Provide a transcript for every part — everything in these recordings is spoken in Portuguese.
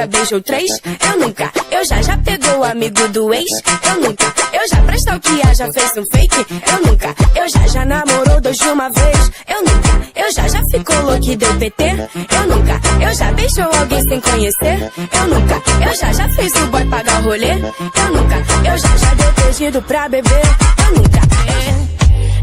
festa beijou 3? Eu nunca. Eu já pegou o amigo do ex? Eu nunca. Eu já pra stalkear, já fez um fake? Eu nunca. Eu já namorou 2 de uma vez? Eu nunca. Eu já ficou louco e deu PT? Eu nunca. Eu já beijou alguém sem conhecer? Eu nunca. Eu já fez o boy pagar o rolê? Eu nunca. Eu já deu pedido pra beber? Eu nunca.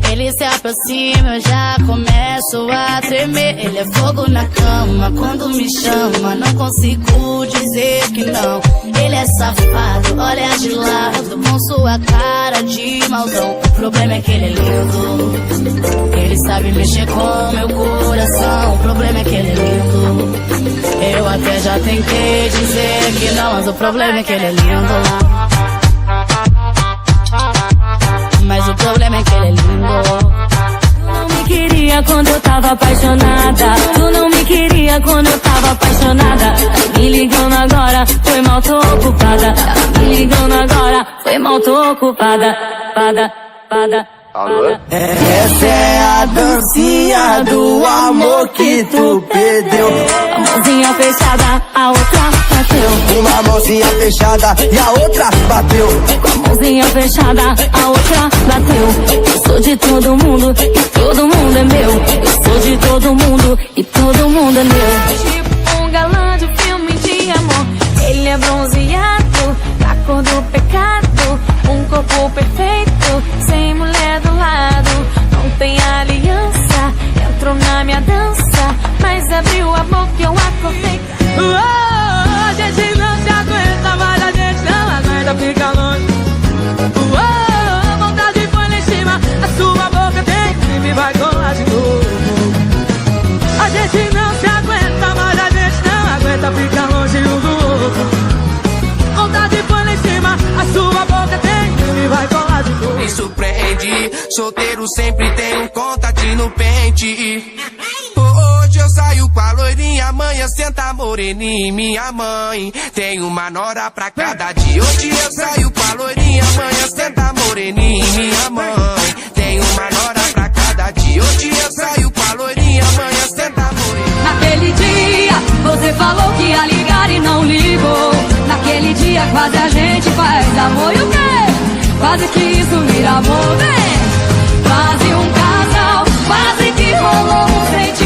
Ele se aproxima, eu já começo a tremer. Ele é fogo na cama, quando me chama não consigo dizer que não. Ele é safado, olha de lado, com sua cara de mauzão. O problema é que ele é lindo, ele sabe mexer com meu coração. O problema é que ele é lindo, eu até já tentei dizer que não, mas o problema é que ele é lindo. Mas o problema é que ele é lindo. Tu não me queria quando eu tava apaixonada. Tu não me queria quando eu tava apaixonada. Tá me ligando agora, foi mal, tô ocupada. Tá me ligando agora, foi mal, tô ocupada. Alô? Essa é a dancinha do amor que tu perdeu. A mãozinha fechada, a outra bateu. Uma mãozinha fechada e a outra bateu. Com a mãozinha fechada, a outra bateu. Eu sou de todo mundo e todo mundo é meu. Eu sou de todo mundo e todo mundo é meu. Tipo um galã de filme de amor. Ele é bronzeado, da cor do pecado. Um corpo perfeito, sem mulher do lado. Não tem aliança, entrou na minha dança, mas abriu a boca e eu acordei. A gente não se aguenta, mas a gente não aguenta, fica longe. A vontade foi lá em cima, a sua boca tem e vai colar de novo. A gente não se aguenta, mas a gente não aguenta, fica longe um do outro. Vontade foi lá em cima, a sua boca tem e vai colar de novo. Me surpreende, solteiro sempre tem um contatinho no pente. Hoje eu saio com a loirinha, amanhã senta moreninha, minha mãe. Tem uma nora pra cada dia. Hoje eu saio com a loirinha, amanhã senta moreninha, minha mãe. Tem uma nora pra cada dia. Hoje eu saio com a loirinha, amanhã senta moreninha. Naquele dia, você falou que ia ligar e não ligou. Naquele dia quase a gente faz amor e o quê? Quase que isso vira amor, vem. Quase um casal, quase que rolou um sentimento.